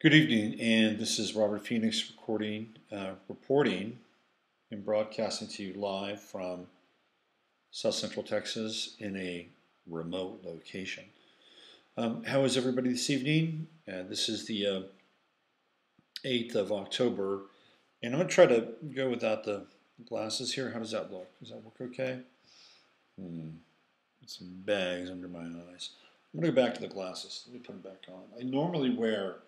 Good evening, and this is Robert Phoenix reporting and broadcasting to you live from South Central Texas in a remote location. How is everybody this evening? This is the 8th of October, and I'm going to try to go without the glasses here. How does that look? Does that look okay? Some bags under my eyes. I'm going to go back to the glasses. Let me put them back on. I normally wear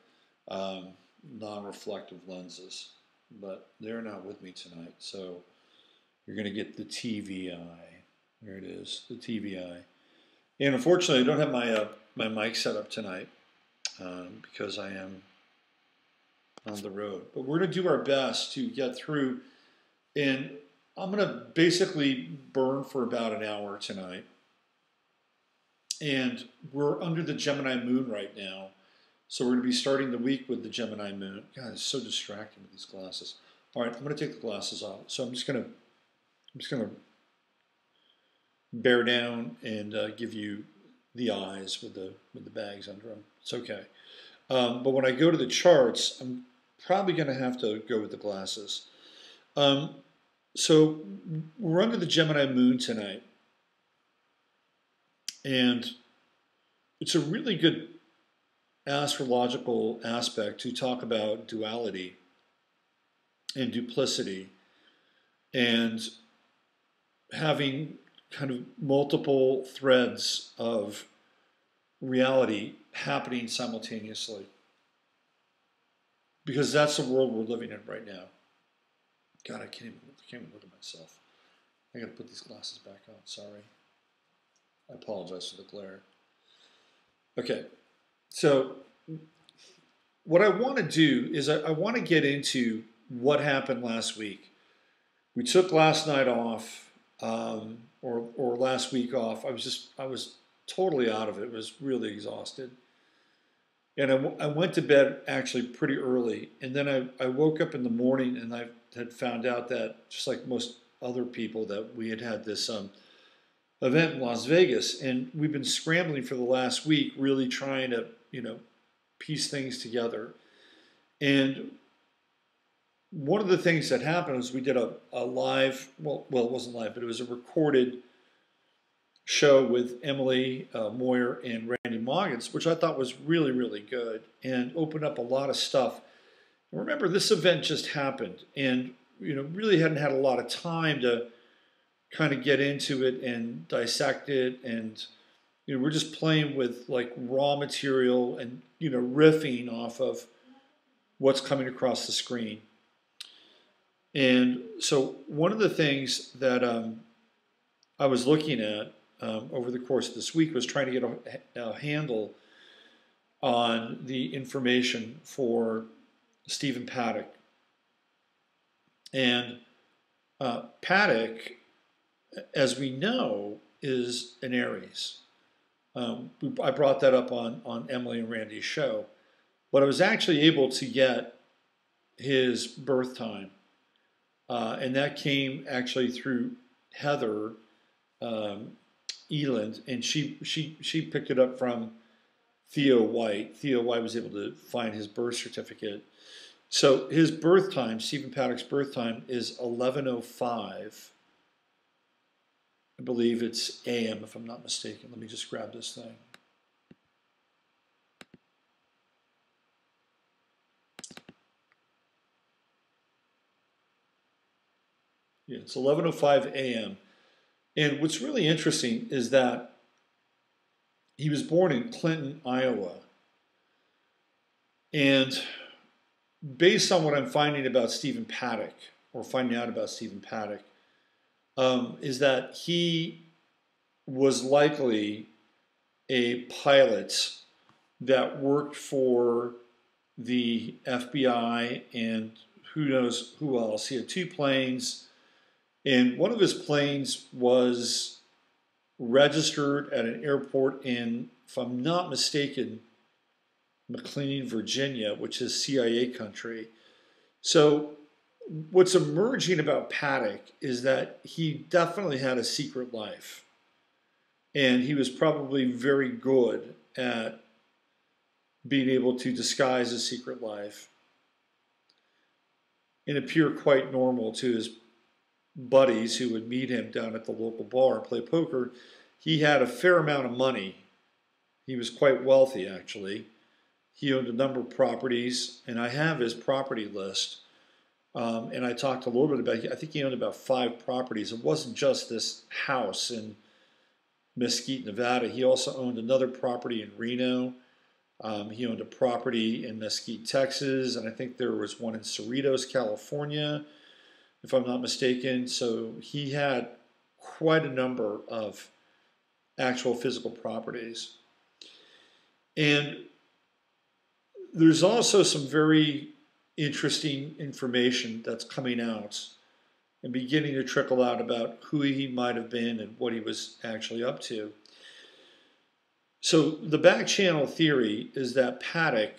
non-reflective lenses, but they're not with me tonight, so you're going to get the TV eye. There it is, the TV eye. And unfortunately, I don't have my mic set up tonight because I am on the road. But we're going to do our best to get through, and I'm going to basically burn for about an hour tonight. And we're under the Gemini moon right now. So we're going to be starting the week with the Gemini moon. God, it's so distracting with these glasses. All right, I'm going to take the glasses off. So I'm just going to bear down and give you the eyes with the bags under them. It's okay. But when I go to the charts, I'm probably going to have to go with the glasses. So we're under the Gemini moon tonight, and it's a really good astrological aspect to talk about duality and duplicity and having kind of multiple threads of reality happening simultaneously, because that's the world we're living in right now. God, I can't even look at myself. I gotta put these glasses back on. Sorry. I apologize for the glare. Okay. So what I want to do is I want to get into what happened last week. We took last night off, or last week off. I was totally out of it. I was really exhausted. And I went to bed actually pretty early. And then I woke up in the morning and I had found out that, just like most other people, that we had this event in Las Vegas. And we've been scrambling for the last week, really trying to piece things together. And one of the things that happened was we did a live, well, it wasn't live, but it was a recorded show with Emily Moyer and Randy Moggins, which I thought was really, really good and opened up a lot of stuff. And remember, this event just happened, and really hadn't had a lot of time to kind of get into it and dissect it, and we're just playing with like raw material and riffing off of what's coming across the screen. And so one of the things that I was looking at over the course of this week was trying to get a handle on the information for Stephen Paddock. And Paddock, as we know, is an Aries. I brought that up on Emily and Randy's show, but I was actually able to get his birth time, and that came actually through Heather Eland, and she picked it up from Theo White. Theo White was able to find his birth certificate. So his birth time, Stephen Paddock's birth time, is 11:05. I believe it's AM, if I'm not mistaken. Let me just grab this thing. Yeah, it's 11:05 AM. And what's really interesting is that he was born in Clinton, Iowa. And based on what I'm finding about Stephen Paddock, or finding out about Stephen Paddock, is that he was likely a pilot that worked for the FBI and who knows who else. He had 2 planes, and one of his planes was registered at an airport in, if I'm not mistaken, McLean, Virginia, which is CIA country. So what's emerging about Paddock is that he definitely had a secret life, and he was probably very good at being able to disguise his secret life and appear quite normal to his buddies who would meet him down at the local bar and play poker. He had a fair amount of money. He was quite wealthy, actually. He owned a number of properties, and I have his property list. And I talked a little bit about it. I think he owned about 5 properties. It wasn't just this house in Mesquite, Nevada. He also owned another property in Reno. He owned a property in Mesquite, Texas, and I think there was one in Cerritos, California, if I'm not mistaken. So he had quite a number of actual physical properties. And there's also some very interesting information that's coming out and beginning to trickle out about who he might have been and what he was actually up to. So the back channel theory is that Paddock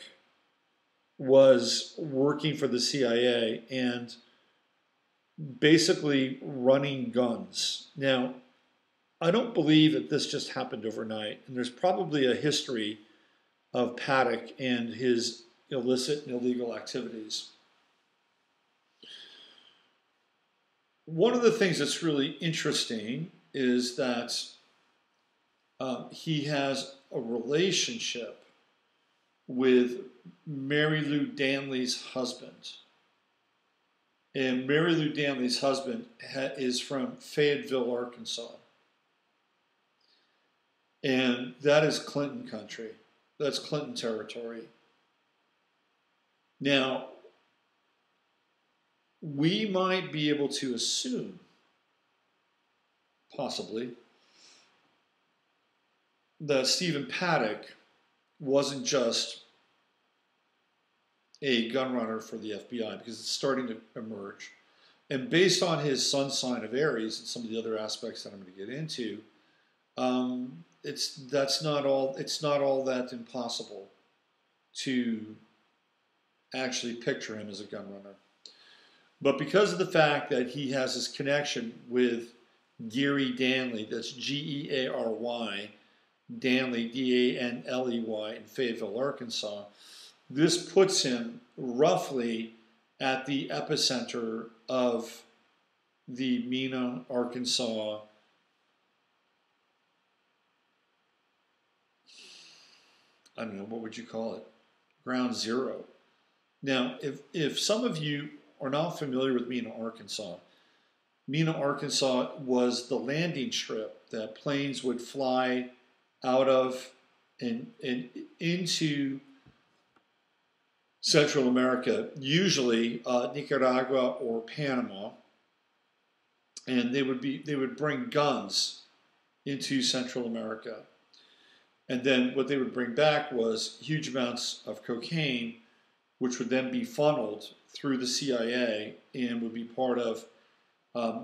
was working for the CIA and basically running guns. Now, I don't believe that this just happened overnight, and there's probably a history of Paddock and his illicit and illegal activities. One of the things that's really interesting is that he has a relationship with Mary Lou Danley's husband. And Mary Lou Danley's husband is from Fayetteville, Arkansas. And that is Clinton country. That's Clinton territory. Now, we might be able to assume, possibly, that Stephen Paddock wasn't just a gun runner for the FBI, because it's starting to emerge. And based on his sun sign of Aries and some of the other aspects that I'm going to get into, it's not all that impossible to actually picture him as a gun runner. But because of the fact that he has this connection with Gary Danley, that's G-E-A-R-Y, Danley, D-A-N-L-E-Y, in Fayetteville, Arkansas, this puts him roughly at the epicenter of the Mena, Arkansas I don't know, what would you call it? Ground zero. Now, if some of you are not familiar with Mena, Arkansas was the landing strip that planes would fly out of and into Central America, usually Nicaragua or Panama, and they would bring guns into Central America. And then what they would bring back was huge amounts of cocaine, which would then be funneled through the CIA and would be part of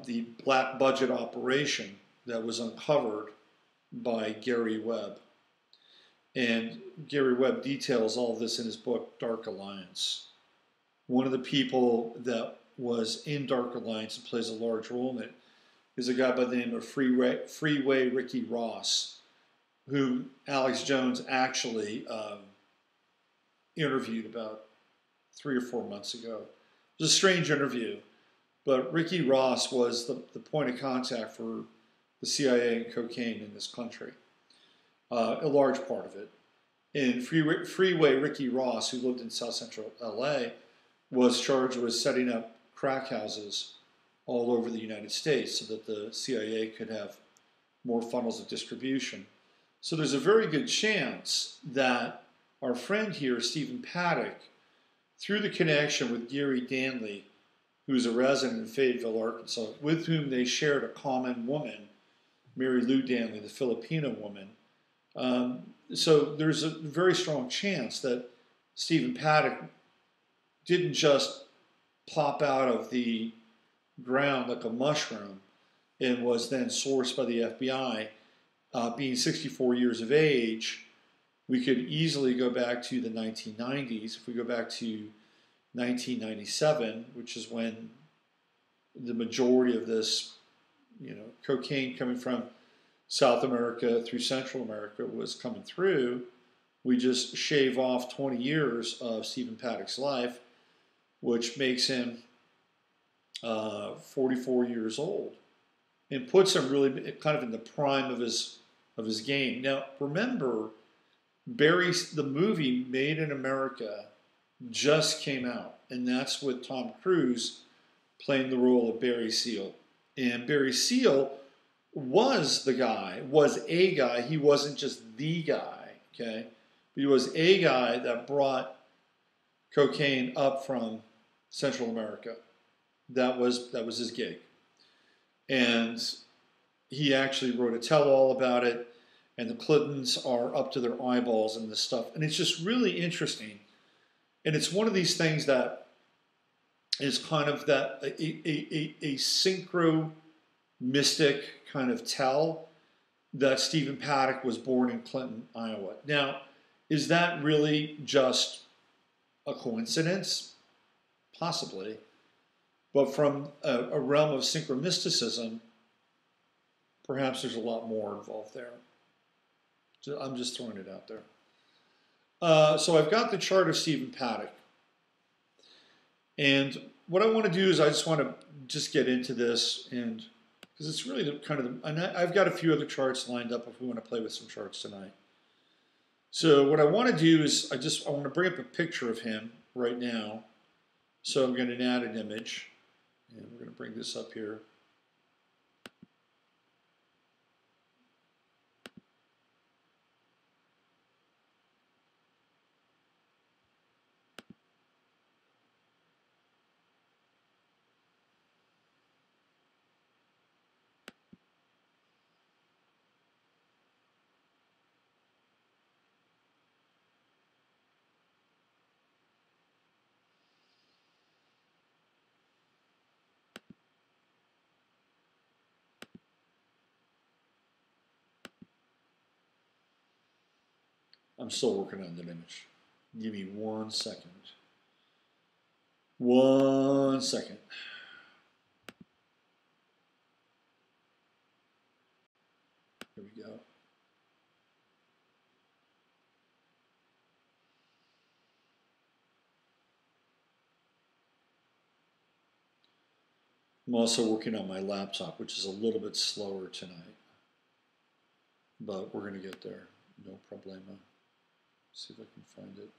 the black budget operation that was uncovered by Gary Webb. And Gary Webb details all of this in his book, Dark Alliance. One of the people that was in Dark Alliance and plays a large role in it is a guy by the name of Freeway Ricky Ross, who Alex Jones actually interviewed about 3 or 4 months ago. It was a strange interview, but Ricky Ross was the point of contact for the CIA and cocaine in this country, a large part of it. And Freeway Ricky Ross, who lived in South Central LA, was charged with setting up crack houses all over the United States so that the CIA could have more funnels of distribution. So there's a very good chance that our friend here, Stephen Paddock, through the connection with Gary Danley, who's a resident in Fayetteville, Arkansas, with whom they shared a common woman, Mary Lou Danley, the Filipino woman. So there's a very strong chance that Stephen Paddock didn't just pop out of the ground like a mushroom and was then sourced by the FBI. Being 64 years of age, we could easily go back to the 1990s. If we go back to 1997, which is when the majority of this, cocaine coming from South America through Central America was coming through, we just shave off 20 years of Stephen Paddock's life, which makes him 44 years old, and puts him really kind of in the prime of his game. Now, remember, the movie Made in America just came out, and that's with Tom Cruise playing the role of Barry Seal. And Barry Seal was a guy. He wasn't just the guy, okay? He was a guy that brought cocaine up from Central America. That was his gig. And he actually wrote a tell-all about it, and the Clintons are up to their eyeballs in this stuff. And it's just really interesting. And it's one of these things that is kind of that a synchro mystic kind of tell that Stephen Paddock was born in Clinton, Iowa. Now, is that really just a coincidence? Possibly. But from a realm of synchromysticism, perhaps there's a lot more involved there. I'm just throwing it out there. So I've got the chart of Stephen Paddock. And what I want to do is I just want to just get into this, and because it's really and I've got a few other charts lined up if we want to play with some charts tonight. So what I want to do is I want to bring up a picture of him right now. So I'm going to add an image, and we're going to bring this up here. I'm still working on that image. Give me 1 second. 1 second. Here we go. I'm also working on my laptop, which is a little bit slower tonight. But we're going to get there. No problema. See if I can find it.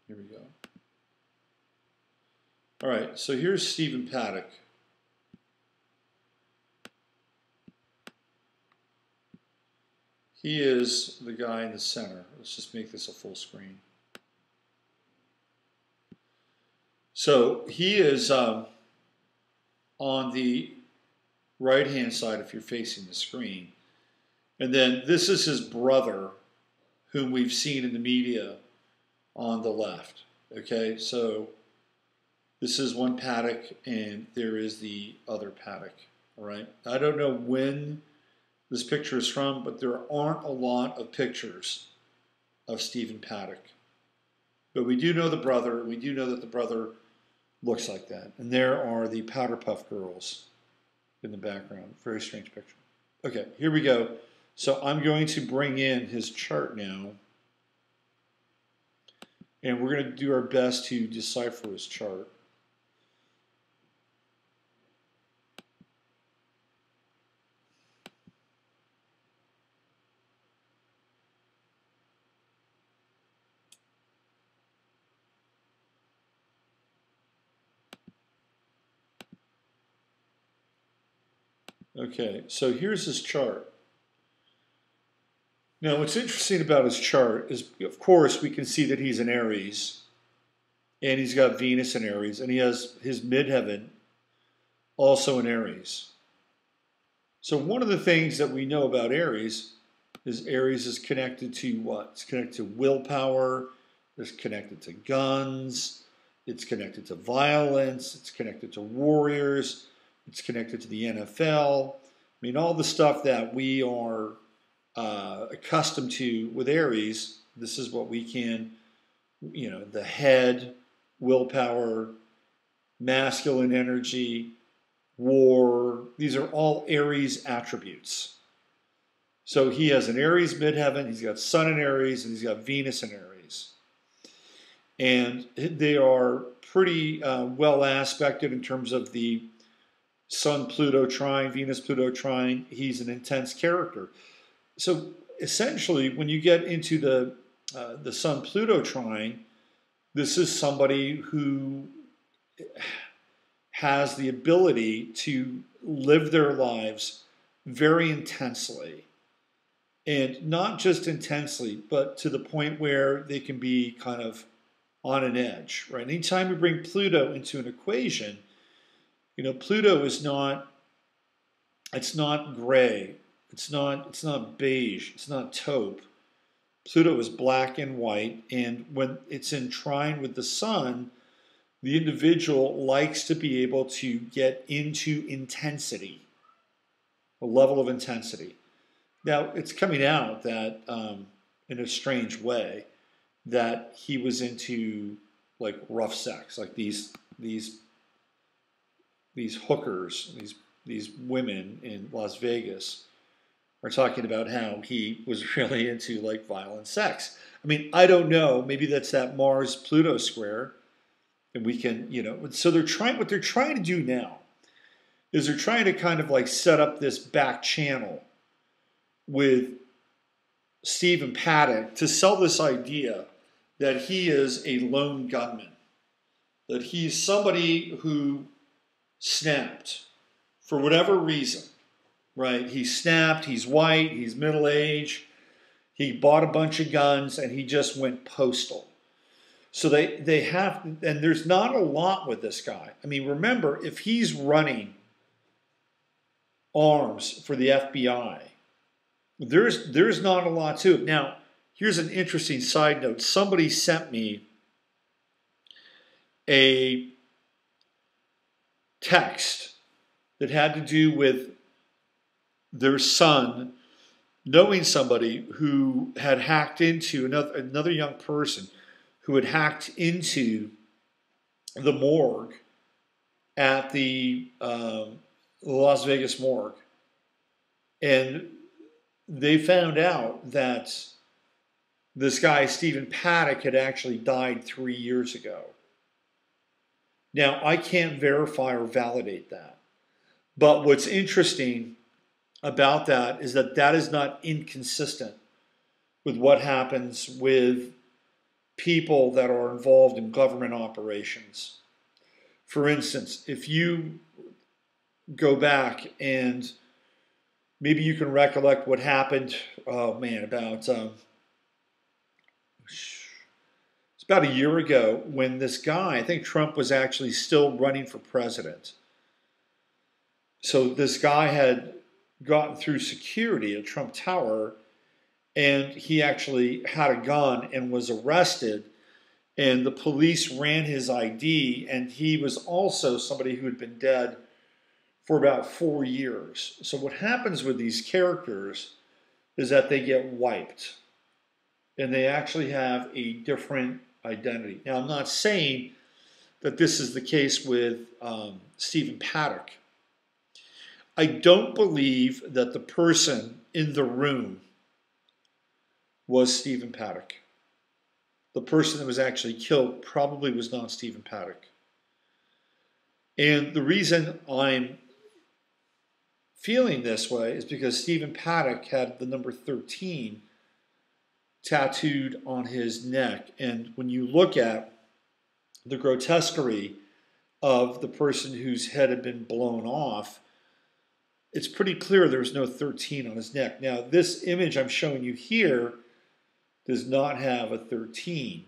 Here we go. All right, so here's Stephen Paddock. He is the guy in the center. Let's just make this a full screen. So he is on the right-hand side if you're facing the screen. And then this is his brother, whom we've seen in the media on the left. Okay, so this is one Paddock, and there is the other Paddock. All right, I don't know when this picture is from, but there aren't a lot of pictures of Stephen Paddock. But we do know the brother. We do know that the brother looks like that. And there are the Powder Puff Girls in the background. Very strange picture. Okay, here we go. So I'm going to bring in his chart now. And we're going to do our best to decipher his chart. Okay, so here's his chart. Now, what's interesting about his chart is, of course, we can see that he's in Aries, and he's got Venus in Aries, and he has his midheaven also in Aries. So one of the things that we know about Aries is connected to what? It's connected to willpower, it's connected to guns, it's connected to violence, it's connected to warriors, it's connected to the NFL. I mean, all the stuff that we are accustomed to with Aries, this is what we can, the head, willpower, masculine energy, war. These are all Aries attributes. So he has an Aries midheaven, he's got Sun in Aries, and he's got Venus in Aries. And they are pretty well aspected in terms of the Sun-Pluto trine, Venus-Pluto trine. He's an intense character. So essentially, when you get into the Sun-Pluto trine, this is somebody who has the ability to live their lives very intensely. And not just intensely, but to the point where they can be kind of on an edge, right? Anytime you bring Pluto into an equation, you know, Pluto is not, it's not gray, it's not beige, it's not taupe. Pluto is black and white, and when it's in trine with the sun, the individual likes to be able to get into intensity, a level of intensity. Now, it's coming out that, in a strange way, that he was into like rough sex, like these hookers, these women in Las Vegas are talking about how he was really into like violent sex. I mean, I don't know. Maybe that's that Mars-Pluto square, and we can, you know. So what they're trying to do now is they're trying to kind of like set up this back channel with Stephen Paddock to sell this idea that he is a lone gunman, that he's somebody who snapped for whatever reason, right? He snapped, he's white, he's middle-aged, he bought a bunch of guns, and he just went postal. So they have, and there's not a lot with this guy. I mean, remember, if he's running arms for the FBI, there's not a lot to it. Now, here's an interesting side note. Somebody sent me a text that had to do with their son knowing somebody who had hacked into another young person who had hacked into the morgue at the Las Vegas morgue. And they found out that this guy, Stephen Paddock, had actually died 3 years ago. Now, I can't verify or validate that. But what's interesting about that is that is not inconsistent with what happens with people that are involved in government operations. For instance, if you go back and maybe you can recollect what happened, it's about a year ago when this guy, I think Trump was actually still running for president. So this guy had gotten through security at Trump Tower, and he actually had a gun and was arrested, and the police ran his ID, and he was also somebody who had been dead for about 4 years. So what happens with these characters is that they get wiped, and they actually have a different identity. Now, I'm not saying that this is the case with Stephen Paddock. I don't believe that the person in the room was Stephen Paddock. The person that was actually killed probably was not Stephen Paddock. And the reason I'm feeling this way is because Stephen Paddock had the number 13 tattooed on his neck. And when you look at the grotesquerie of the person whose head had been blown off, it's pretty clear there was no 13 on his neck. Now, this image I'm showing you here does not have a 13,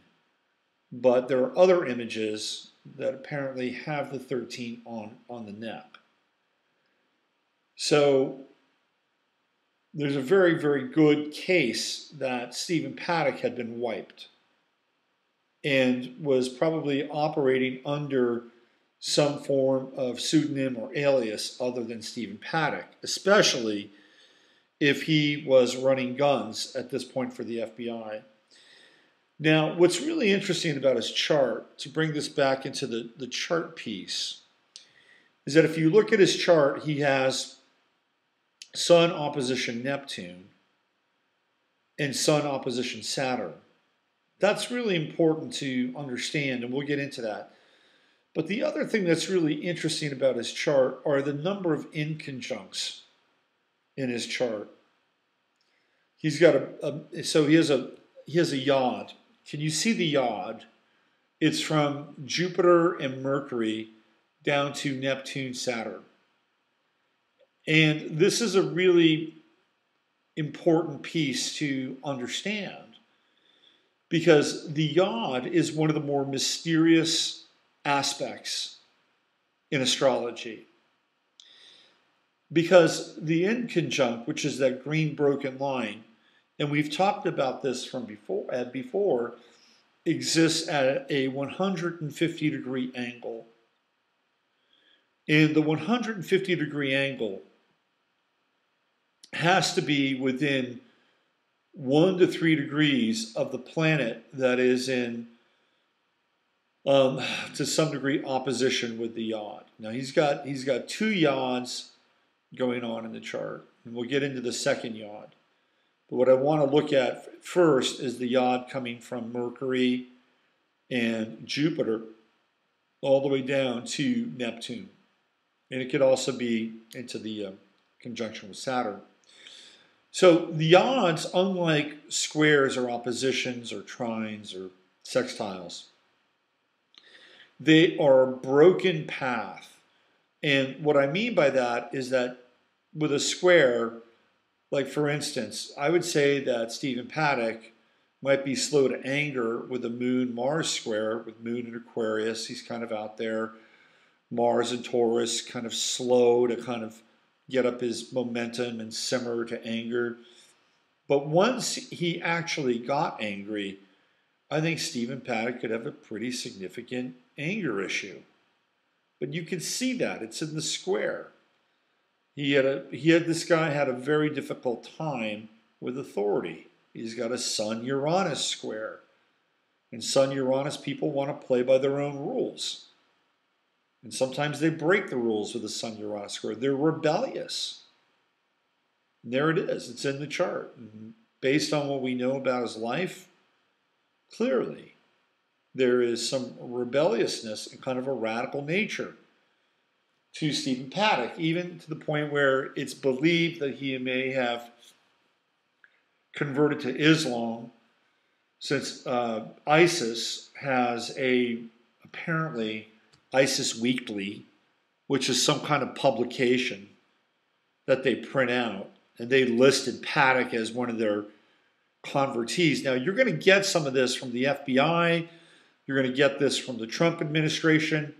but there are other images that apparently have the 13 on the neck. So there's a very, very good case that Stephen Paddock had been wiped and was probably operating under some form of pseudonym or alias other than Stephen Paddock, especially if he was running guns at this point for the FBI. Now, what's really interesting about his chart, to bring this back into the chart piece, is that if you look at his chart, he has Sun opposition Neptune and Sun opposition Saturn. That's really important to understand, and we'll get into that. But the other thing that's really interesting about his chart are the number of inconjuncts in his chart. He's got so he has a yod. Can you see the yod? It's from Jupiter and Mercury down to Neptune, Saturn. And this is a really important piece to understand because the yod is one of the more mysterious aspects in astrology. Because the inconjunct, which is that green broken line, and we've talked about this from before, exists at a 150-degree angle. And the 150-degree angle has to be within 1 to 3 degrees of the planet that is in, to some degree, opposition with the yod. Now he's got 2 yods going on in the chart, and we'll get into the second yod. But what I want to look at first is the yod coming from Mercury and Jupiter all the way down to Neptune. And it could also be into the conjunction with Saturn. So the yods, unlike squares or oppositions or trines or sextiles, they are a broken path. And what I mean by that is that with a square, like for instance, I would say that Stephen Paddock might be slow to anger with a Moon-Mars square, with Moon in Aquarius. He's kind of out there. Mars and Taurus, kind of slow to kind of get up his momentum and simmer to anger. But once he actually got angry, I think Stephen Paddock could have a pretty significant anger issue. But you can see that. It's in the square. This guy had a very difficult time with authority. He's got a Sun-Uranus square. And Sun-Uranus people want to play by their own rules. And sometimes they break the rules with a Sun-Uranus square. They're rebellious. And there it is. It's in the chart. And based on what we know about his life, clearly there is some rebelliousness and kind of a radical nature to Stephen Paddock, even to the point where it's believed that he may have converted to Islam, since ISIS has apparently ISIS Weekly, which is some kind of publication that they print out, and they listed Paddock as one of their convertees. Now, you're going to get some of this from the FBI. You're going to get this from the Trump administration.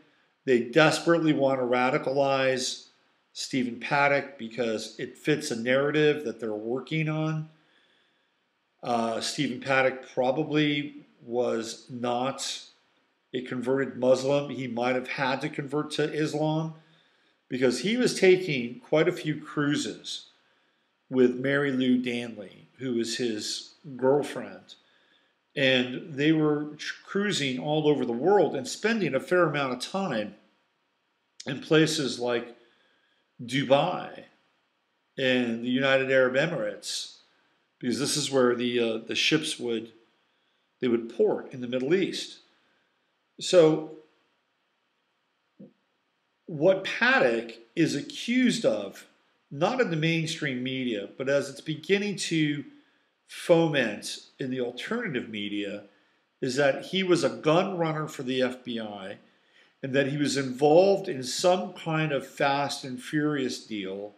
They desperately want to radicalize Stephen Paddock because it fits a narrative that they're working on. Stephen Paddock probably was not a converted Muslim. He might have had to convert to Islam because he was taking quite a few cruises with Mary Lou Danley, who was his girlfriend. And they were cruising all over the world and spending a fair amount of time in places like Dubai and the United Arab Emirates, because this is where the ships would port in the Middle East. So what Paddock is accused of, not in the mainstream media, but as it's beginning to foment in the alternative media, is that he was a gun runner for the FBI and that he was involved in some kind of fast and furious deal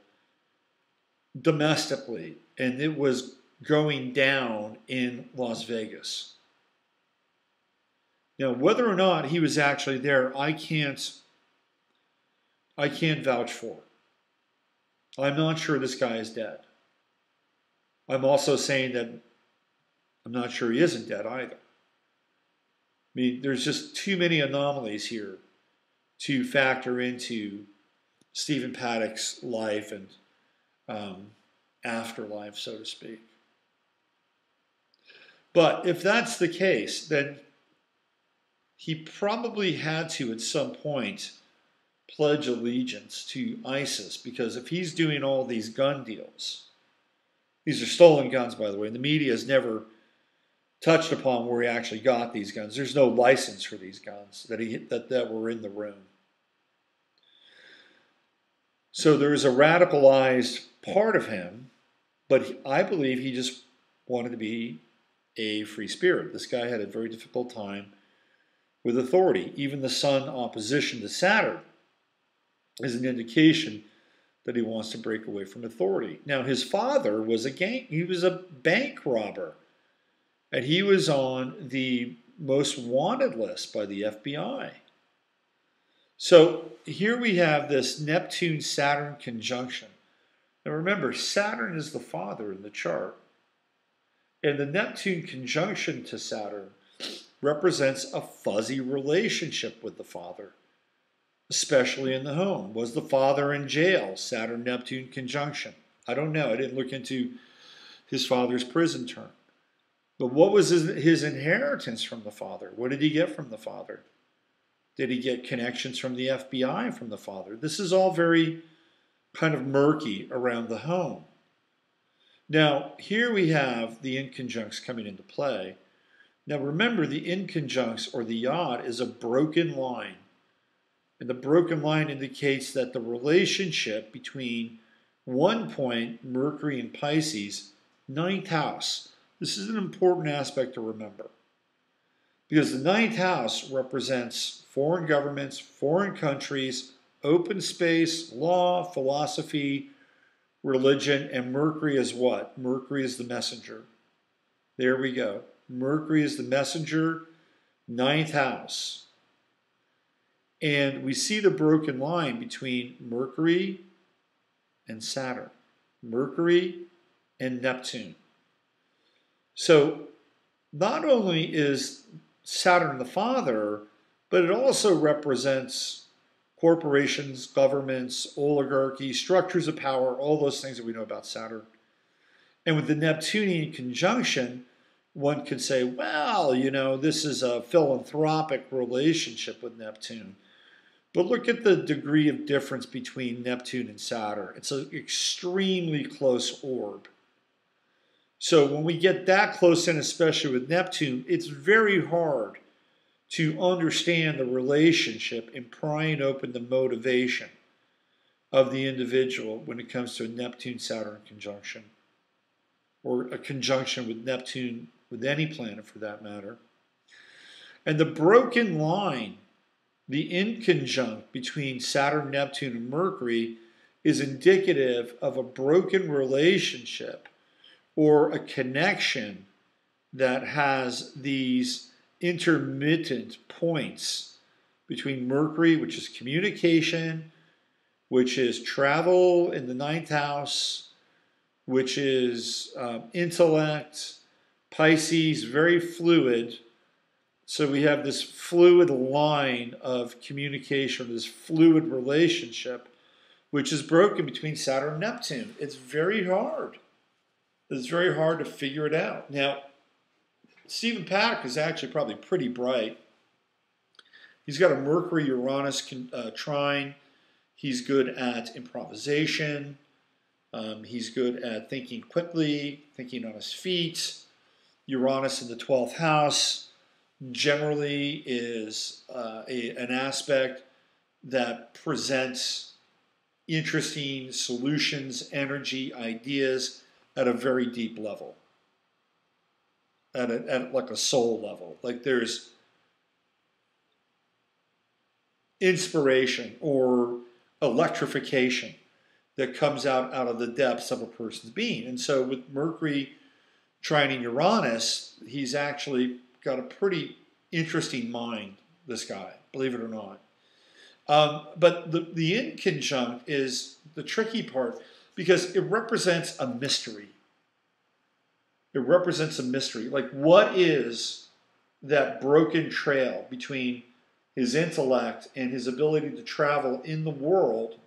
domestically, and it was going down in Las Vegas. Now, whether or not he was actually there, I can't vouch for. I'm not sure this guy is dead. I'm also saying that I'm not sure he isn't dead either. I mean, there's just too many anomalies here to factor into Stephen Paddock's life and afterlife, so to speak. But if that's the case, then he probably had to, at some point, pledge allegiance to ISIS, because if he's doing all these gun deals, these are stolen guns, by the way, and the media has never touched upon where he actually got these guns. There's no license for these guns that were in the room. So there is a radicalized part of him, but I believe he just wanted to be a free spirit. This guy had a very difficult time with authority. Even the Sun opposition to Saturn is an indication that he wants to break away from authority. Now, his father was he was a bank robber, and he was on the most wanted list by the FBI. So here we have this Neptune-Saturn conjunction. Now remember, Saturn is the father in the chart. And the Neptune conjunction to Saturn represents a fuzzy relationship with the father, especially in the home. Was the father in jail? Saturn-Neptune conjunction. I don't know. I didn't look into his father's prison term. But what was his inheritance from the father? What did he get from the father? Did he get connections from the FBI from the father? This is all very kind of murky around the home. Now, here we have the inconjuncts coming into play. Now, remember, the inconjuncts, or the yod, is a broken line. And the broken line indicates that the relationship between 1 point, Mercury and Pisces, 9th house. This is an important aspect to remember. Because the 9th house represents foreign governments, foreign countries, open space, law, philosophy, religion, and Mercury is what? Mercury is the messenger. There we go. Mercury is the messenger, 9th house. And we see the broken line between Mercury and Saturn, Mercury and Neptune. So not only is Saturn the father, but it also represents corporations, governments, oligarchy, structures of power, all those things that we know about Saturn. And with the Neptunian conjunction, one could say, well, you know, this is a philanthropic relationship with Neptune. But look at the degree of difference between Neptune and Saturn. It's an extremely close orb. So when we get that close in, especially with Neptune, it's very hard to understand the relationship and prying open the motivation of the individual when it comes to a Neptune-Saturn conjunction, or a conjunction with Neptune with any planet for that matter. And the broken line, the inconjunct between Saturn, Neptune, and Mercury is indicative of a broken relationship or a connection that has these intermittent points between Mercury, which is communication, which is travel in the 9th house, which is intellect, Pisces, very fluid. So we have this fluid line of communication, this fluid relationship, which is broken between Saturn and Neptune. It's very hard. It's very hard to figure it out. Now, Stephen Paddock is actually probably pretty bright. He's got a Mercury-Uranus trine. He's good at improvisation. He's good at thinking quickly, thinking on his feet. Uranus in the 12th house generally is an aspect that presents interesting solutions, energy, ideas at a very deep level, at like a soul level. Like there's inspiration or electrification that comes out of the depths of a person's being. And so with Mercury trining Uranus, he's actually got a pretty interesting mind, this guy, believe it or not. But the inconjunct is the tricky part because it represents a mystery. It represents a mystery. Like, what is that broken trail between his intellect and his ability to travel in the world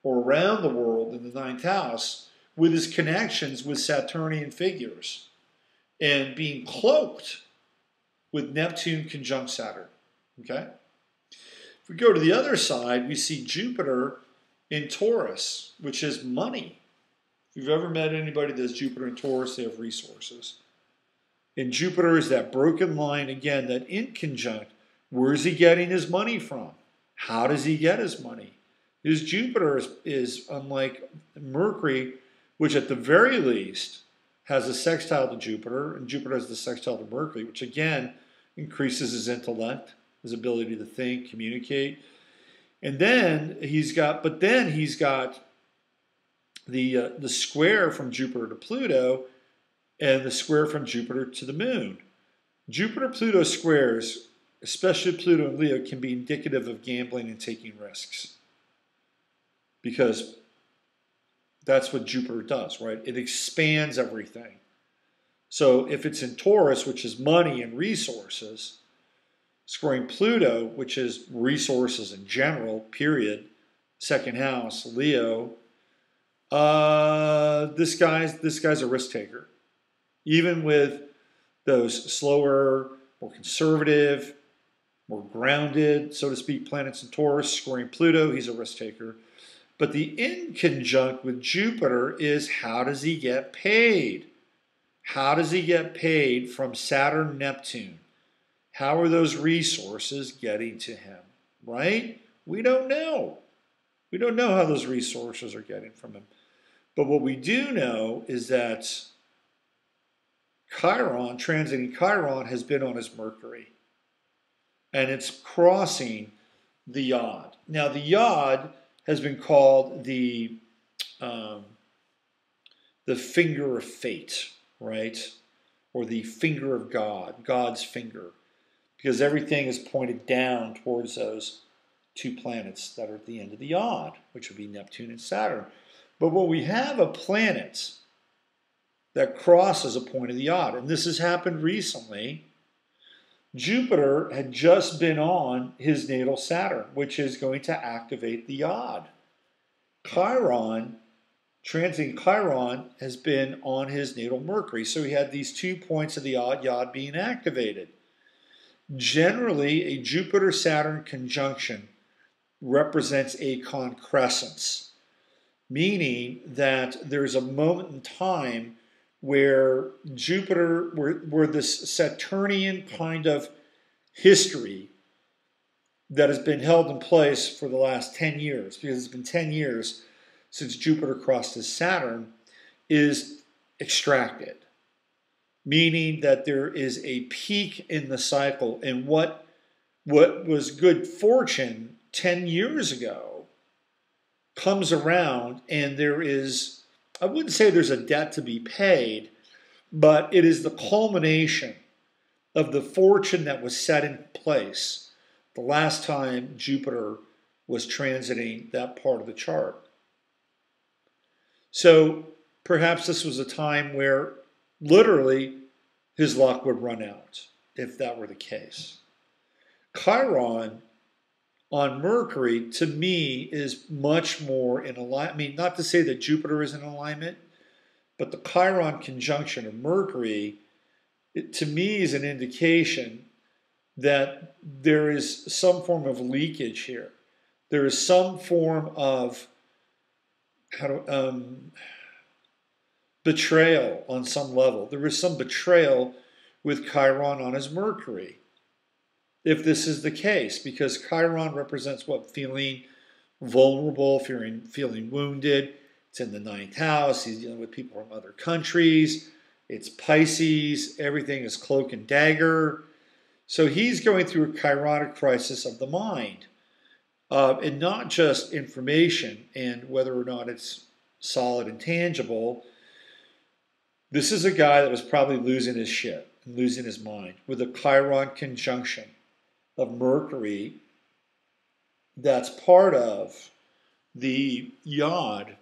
or around the world in the 9th house with his connections with Saturnian figures and being cloaked with Neptune conjunct Saturn? Okay? If we go to the other side, we see Jupiter in Taurus, which is money. If you've ever met anybody that's Jupiter in Taurus, they have resources. And Jupiter is that broken line, again, that inconjunct. Where is he getting his money from? How does he get his money? His Jupiter is unlike Mercury, which at the very least has a sextile to Jupiter, and Jupiter has the sextile to Mercury, which again increases his intellect, his ability to think, communicate. And then he's got the square from Jupiter to Pluto and the square from Jupiter to the moon. Jupiter-Pluto squares, especially Pluto and Leo, can be indicative of gambling and taking risks. Because that's what Jupiter does, right? It expands everything. So if it's in Taurus, which is money and resources, squaring Pluto, which is resources in general, period, second house, Leo, this guy's a risk taker. Even with those slower, more conservative, more grounded, so to speak, planets in Taurus, squaring Pluto, he's a risk taker. But the inconjunct with Jupiter is, how does he get paid? How does he get paid from Saturn, Neptune? How are those resources getting to him, right? We don't know. We don't know how those resources are getting from him. But what we do know is that Chiron, transiting Chiron, has been on his Mercury. And it's crossing the Yod. Now, the Yod has been called the finger of fate, right? Or the finger of God, God's finger. Because everything is pointed down towards those two planets that are at the end of the Yod, which would be Neptune and Saturn. But when we have a planet that crosses a point of the Yod, and this has happened recently, Jupiter had just been on his natal Saturn, which is going to activate the Yod. Chiron, transiting Chiron, has been on his natal Mercury. So he had these 2 points of the Yod being activated. Generally, a Jupiter-Saturn conjunction represents a concrescence, meaning that there's a moment in time where Jupiter, where this Saturnian kind of history that has been held in place for the last 10 years, because it's been 10 years since Jupiter crossed his Saturn, is extracted. Meaning that there is a peak in the cycle, and what was good fortune 10 years ago comes around, and there is, I wouldn't say there's a debt to be paid, but it is the culmination of the fortune that was set in place the last time Jupiter was transiting that part of the chart. So perhaps this was a time where literally his luck would run out, if that were the case. Chiron on Mercury, to me, is much more in alignment. I mean, not to say that Jupiter is in alignment, but the Chiron conjunction of Mercury, to me, is an indication that there is some form of leakage here. There is some form of betrayal on some level. There is some betrayal with Chiron on his Mercury, if this is the case, because Chiron represents what? Feeling vulnerable, feeling wounded. It's in the 9th house. He's dealing with people from other countries. It's Pisces. Everything is cloak and dagger. So he's going through a chironic crisis of the mind. And not just information and whether or not it's solid and tangible. This is a guy that was probably losing his shit and losing his mind with a Chiron conjunction of Mercury that's part of the Yod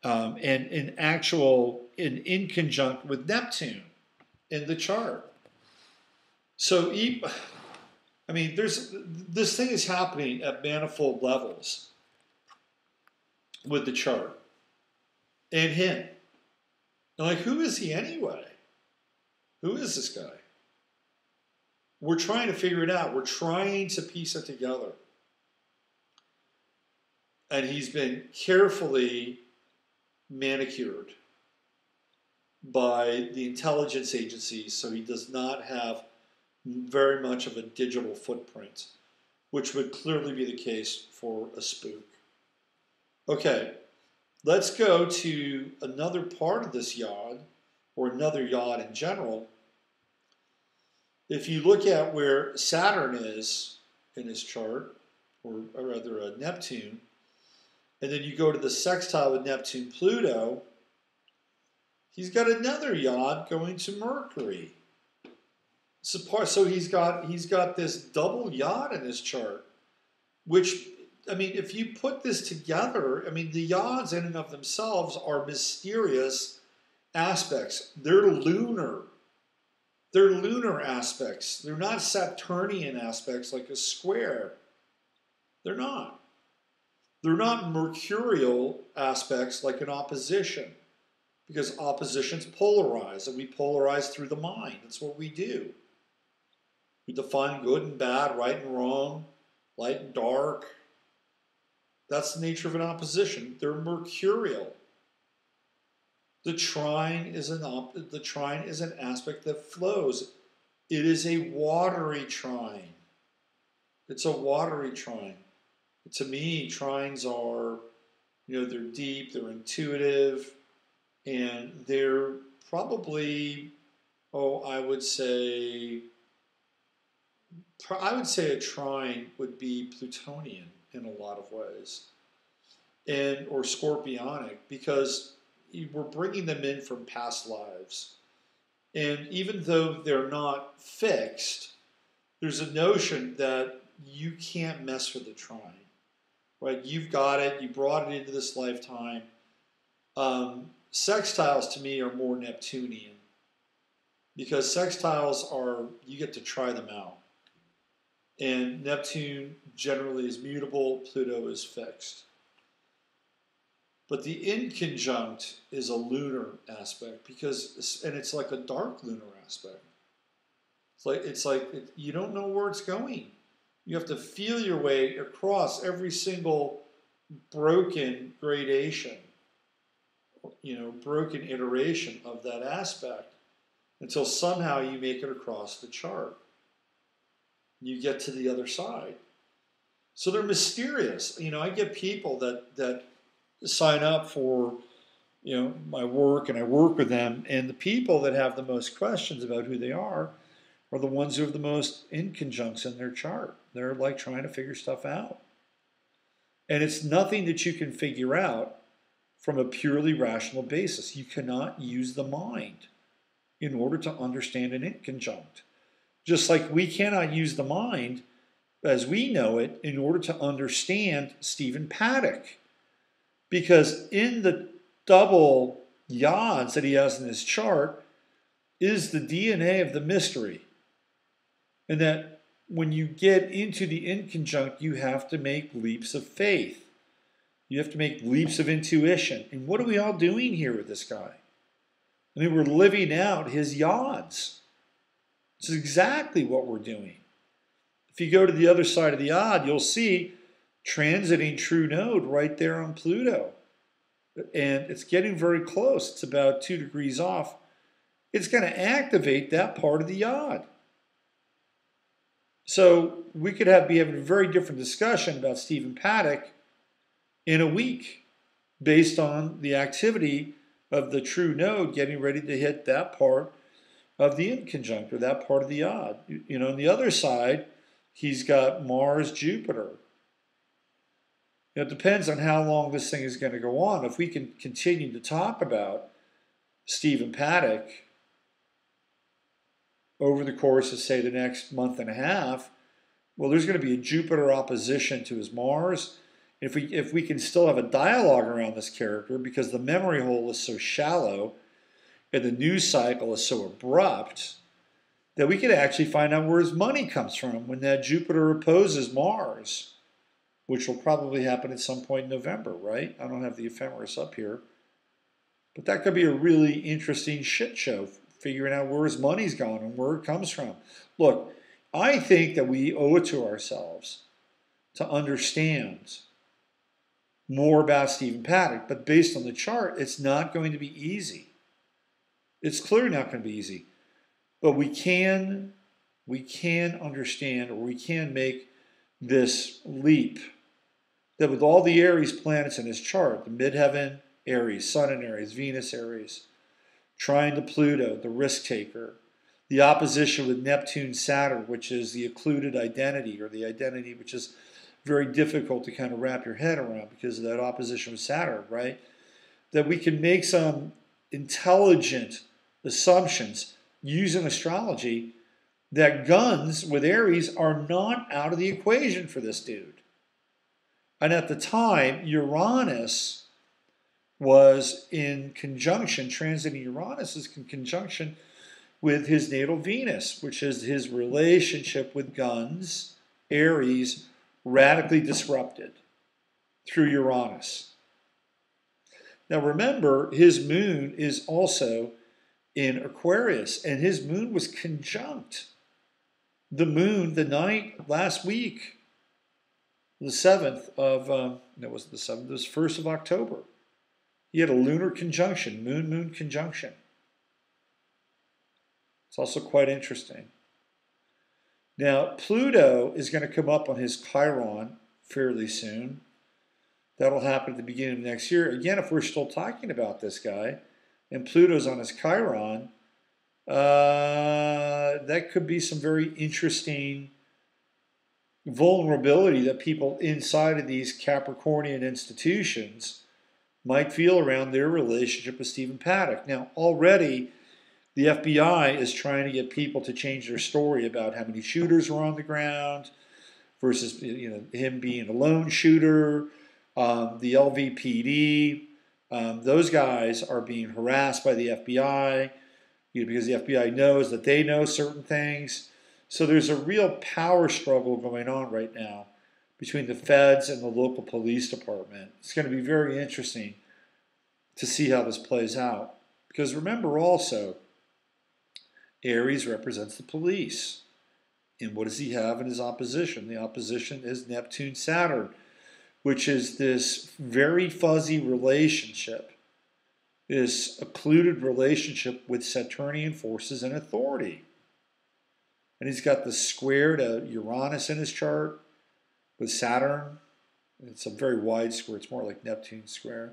and in conjunct with Neptune in the chart. So, I mean, this thing is happening at manifold levels with the chart and him. And like, who is he anyway? Who is this guy? We're trying to figure it out. We're trying to piece it together. and he's been carefully manicured by the intelligence agencies, so he does not have very much of a digital footprint, which would clearly be the case for a spook. Okay, let's go to another part of this yod, or another yod in general. If you look at where Saturn is in his chart, or rather Neptune, and then you go to the sextile with Neptune Pluto, he's got another yod going to Mercury. So he's got this double yod in his chart, which, I mean, if you put this together, I mean, the yods in and of themselves are mysterious aspects. They're lunar. They're lunar aspects. They're not Saturnian aspects like a square. They're not. They're not mercurial aspects like an opposition, because oppositions polarize, and we polarize through the mind. That's what we do. We define good and bad, right and wrong, light and dark. That's the nature of an opposition. They're mercurial. The trine is an aspect that flows. It is a watery trine. It's a watery trine. To me, trines are, they're deep, they're intuitive, and they're probably, I would say a trine would be Plutonian in a lot of ways, or Scorpionic, because we're bringing them in from past lives. And even though they're not fixed, there's a notion that you can't mess with the trine. Right? You've got it. You brought it into this lifetime. Sextiles to me are more Neptunian, because sextiles you get to try them out. And Neptune generally is mutable. Pluto is fixed. But the inconjunct is a lunar aspect, and it's like a dark lunar aspect. It's like you don't know where it's going. You have to feel your way across every single broken gradation, broken iteration of that aspect, until somehow you make it across the chart. You get to the other side. So they're mysterious. I get people that sign up for, my work, and I work with them, and the people that have the most questions about who they are the ones who have the most inconjuncts in their chart. They're like trying to figure stuff out. And it's nothing that you can figure out from a purely rational basis. You cannot use the mind in order to understand an inconjunct. Just like we cannot use the mind as we know it in order to understand Stephen Paddock. Because in the double yods that he has in his chart is the DNA of the mystery. And that when you get into the inconjunct, you have to make leaps of faith. You have to make leaps of intuition. And what are we all doing here with this guy? I mean, we're living out his yods. It's exactly what we're doing. If you go to the other side of the yod, you'll see transiting true node right there on Pluto. And it's getting very close. It's about 2 degrees off. It's going to activate that part of the yod. So we could be having a very different discussion about Stephen Paddock in a week based on the activity of the true node getting ready to hit that part of the inconjunct, or that part of the yod. On the other side, he's got Mars, Jupiter. It depends on how long this thing is going to go on. If we can continue to talk about Stephen Paddock over the course of, say, the next month and a half, well, there's going to be a Jupiter opposition to his Mars. If we can still have a dialogue around this character, because the memory hole is so shallow and the news cycle is so abrupt, that we could actually find out where his money comes from when that Jupiter opposes Mars, which will probably happen at some point in November, right? I don't have the ephemeris up here. But that could be a really interesting shit show, figuring out where his money's going and where it comes from. Look, I think that we owe it to ourselves to understand more about Stephen Paddock. But based on the chart, it's not going to be easy. It's clearly not going to be easy. But we can understand, or we can make this leap that with all the Aries planets in his chart, the midheaven, Aries, Sun in Aries, Venus, Aries, trine to Pluto, the risk taker, the opposition with Neptune, Saturn, which is the occluded identity, or the identity which is very difficult to kind of wrap your head around because of that opposition with Saturn, right? That we can make some intelligent assumptions using astrology that guns with Aries are not out of the equation for this dude. And at the time, Uranus was in conjunction, transiting Uranus is in conjunction with his natal Venus, which is his relationship with guns, Aries, radically disrupted through Uranus. Now remember, his moon is also in Aquarius, and his moon was conjunct the moon the night last week, the 7th of, it was the 7th, it was 1st of October. He had a lunar conjunction, moon-moon conjunction. It's also quite interesting. Now, Pluto is going to come up on his Chiron fairly soon. That'll happen at the beginning of next year. Again, if we're still talking about this guy, and Pluto's on his Chiron, that could be some very interesting vulnerability that people inside of these Capricornian institutions might feel around their relationship with Stephen Paddock. Now, already the FBI is trying to get people to change their story about how many shooters were on the ground versus him being a lone shooter. The LVPD, those guys are being harassed by the FBI because the FBI knows that they know certain things. So there's a real power struggle going on right now between the feds and the local police department. It's going to be very interesting to see how this plays out. Because remember also, Aries represents the police. And what does he have in his opposition? The opposition is Neptune, Saturn, which is this very fuzzy relationship, this occluded relationship with Saturnian forces and authority. And he's got the square to Uranus in his chart with Saturn. It's a very wide square. It's more like Neptune square.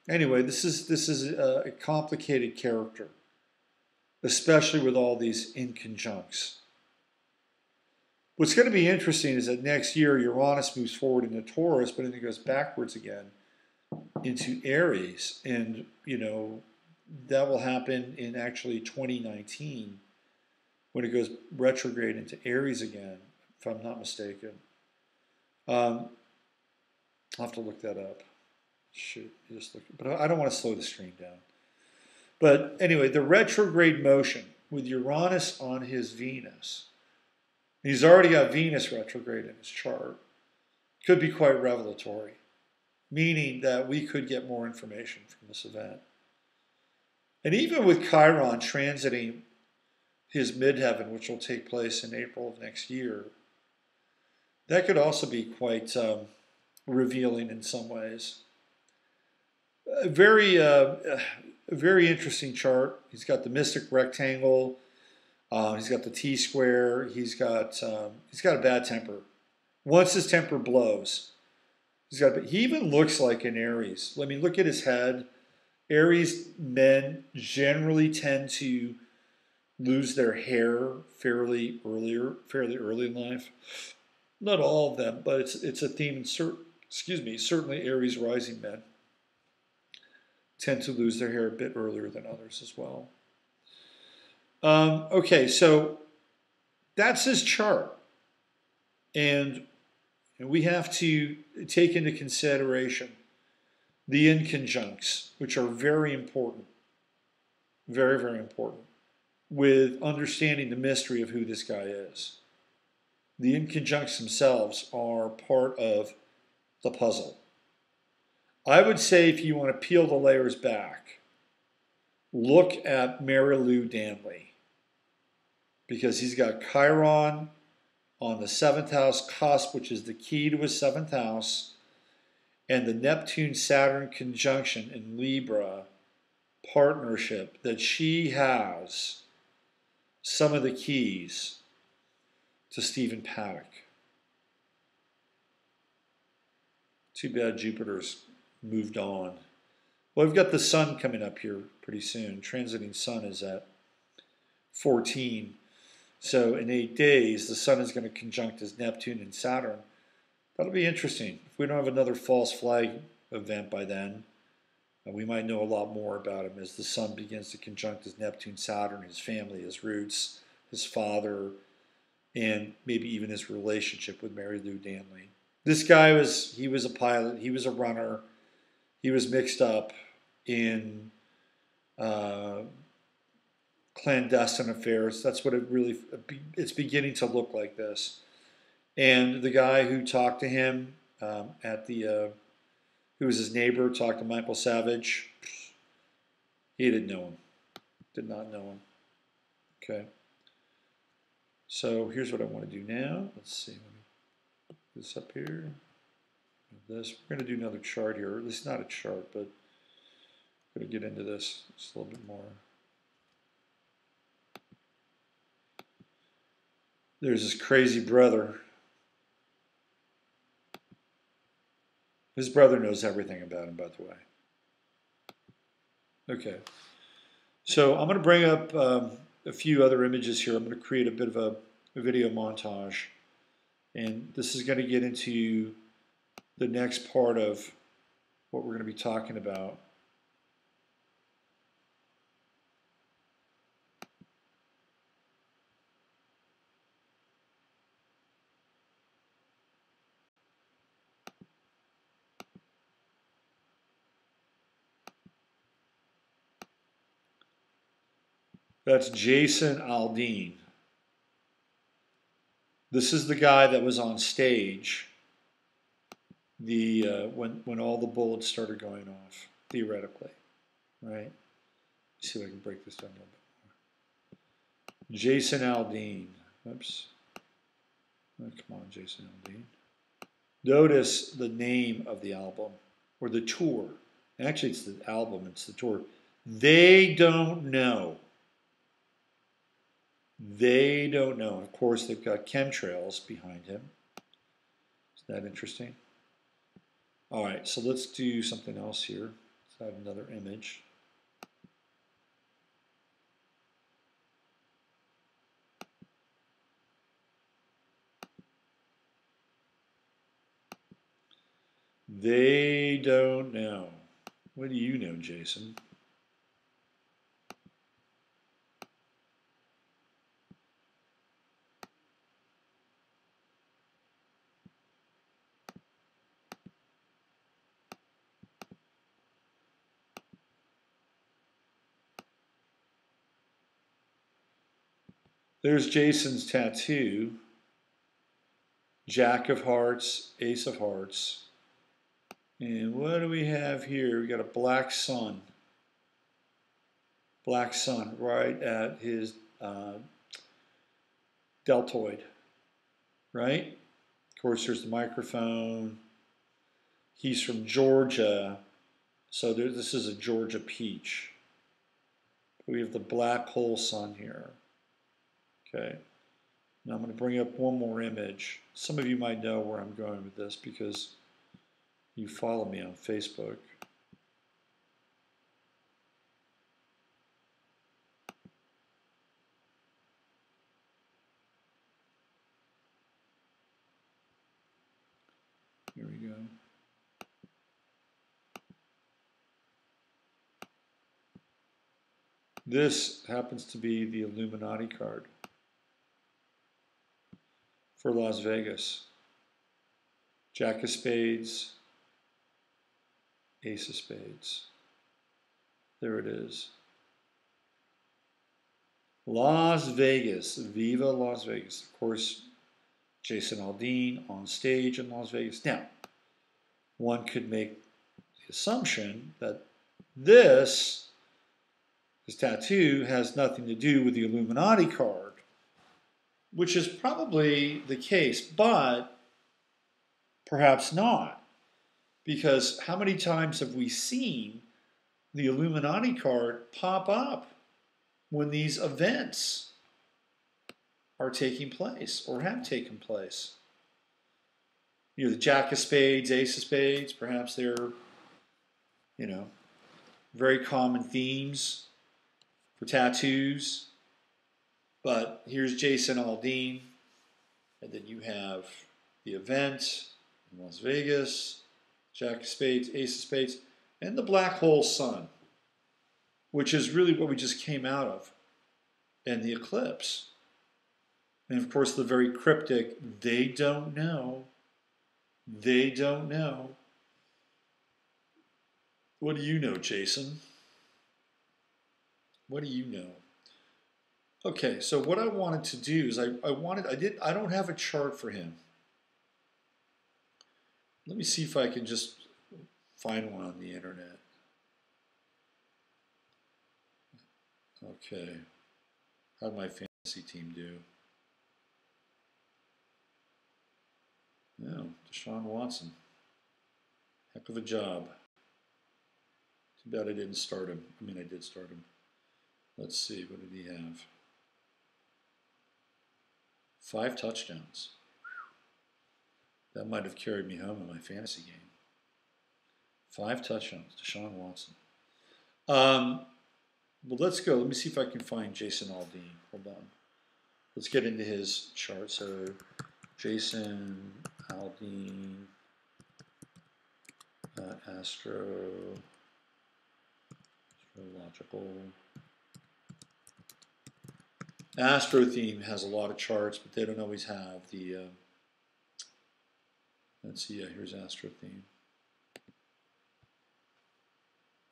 Anyway, this is a complicated character, especially with all these inconjuncts. What's going to be interesting is that next year Uranus moves forward into Taurus, but then it goes backwards again into Aries. And, that will happen in actually 2019 when it goes retrograde into Aries again, if I'm not mistaken. I'll have to look that up. Shoot, but I don't want to slow the stream down. But anyway, the retrograde motion with Uranus on his Venus, he's already got Venus retrograde in his chart, could be quite revelatory, meaning that we could get more information from this event. And even with Chiron transiting his midheaven, which will take place in April of next year, that could also be quite revealing in some ways. A very interesting chart. He's got the mystic rectangle. He's got the T-square. He's got a bad temper. Once his temper blows, he even looks like an Aries. I mean, look at his head. Aries men generally tend to lose their hair fairly early in life. Not all of them, but it's a theme in certainly Aries rising men tend to lose their hair a bit earlier than others as well. Okay, so that's his chart. And we have to take into consideration the inconjuncts, which are very important, very, very important, with understanding the mystery of who this guy is. The inconjuncts themselves are part of the puzzle. I would say if you want to peel the layers back, look at Mary Lou Danley, because he's got Chiron on the 7th house cusp, which is the key to his 7th house. and the Neptune-Saturn conjunction in Libra partnership, that she has some of the keys to Stephen Paddock. Too bad Jupiter's moved on. Well, we've got the Sun coming up here pretty soon. Transiting Sun is at 14. So in 8 days, the Sun is going to conjunct his Neptune and Saturn. That'll be interesting. If we don't have another false flag event by then, we might know a lot more about him as the Sun begins to conjunct his Neptune, Saturn, his family, his roots, his father, and maybe even his relationship with Mary Lou Danley. This guy he was a pilot, he was a runner, he was mixed up in clandestine affairs. That's what it's beginning to look like this. And the guy who talked to him who was his neighbor, talked to Michael Savage, he didn't know him. Did not know him. Okay. So here's what I want to do now. Let's see. Let me put this up here. This. We're going to do another chart here. Or at least not a chart, but I'm going to get into this just a little bit more. There's this crazy brother. His brother knows everything about him, by the way. Okay. So I'm going to bring up a few other images here. I'm going to create a bit of a video montage. And this is going to get into the next part of what we're going to be talking about. That's Jason Aldean. This is the guy that was on stage when all the bullets started going off, theoretically, right? Let's see if I can break this down a little bit more. Jason Aldean. Oops. Oh, come on, Jason Aldean. Notice the name of the album, or the tour. Actually, it's the album, it's the tour. They don't know. They don't know. Of course, they've got chemtrails behind him. Isn't that interesting? All right, so let's do something else here. Let's add another image. They don't know. What do you know, Jason? There's Jason's tattoo. Jack of Hearts, Ace of Hearts. And what do we have here? We got a black sun. Black sun right at his deltoid. Right? Of course, there's the microphone. He's from Georgia. So this is a Georgia peach. We have the black hole sun here. Okay. Now I'm going to bring up one more image. Some of you might know where I'm going with this because you follow me on Facebook. Here we go. This happens to be the Illuminati card for Las Vegas. Jack of Spades, Ace of Spades. There it is. Las Vegas, Viva Las Vegas. Of course, Jason Aldean on stage in Las Vegas. Now, one could make the assumption that this tattoo has nothing to do with the Illuminati card, which is probably the case, but perhaps not. Because how many times have we seen the Illuminati card pop up when these events are taking place or have taken place? You know, the Jack of Spades, Ace of Spades, perhaps they're, you know, very common themes for tattoos. But here's Jason Aldean, and then you have the event in Las Vegas, Jack of Spades, Ace of Spades, and the black hole sun, which is really what we just came out of, and the eclipse. And of course, the very cryptic, they don't know. They don't know. What do you know, Jason? What do you know? Okay, so what I wanted to do is I don't have a chart for him. Let me see if I can just find one on the internet. Okay. How'd my fantasy team do? No, Deshaun Watson. Heck of a job. Too bad I didn't start him. I mean, I did start him. Let's see, what did he have? 5 touchdowns. That might have carried me home in my fantasy game. 5 touchdowns, Deshaun Watson. Well, let's go. Let me see if I can find Jason Aldean. Hold on. Let's get into his chart. So, Jason Aldean, astrological. Astro theme has a lot of charts, but they don't always have the. Let's see. Yeah, here's Astro theme.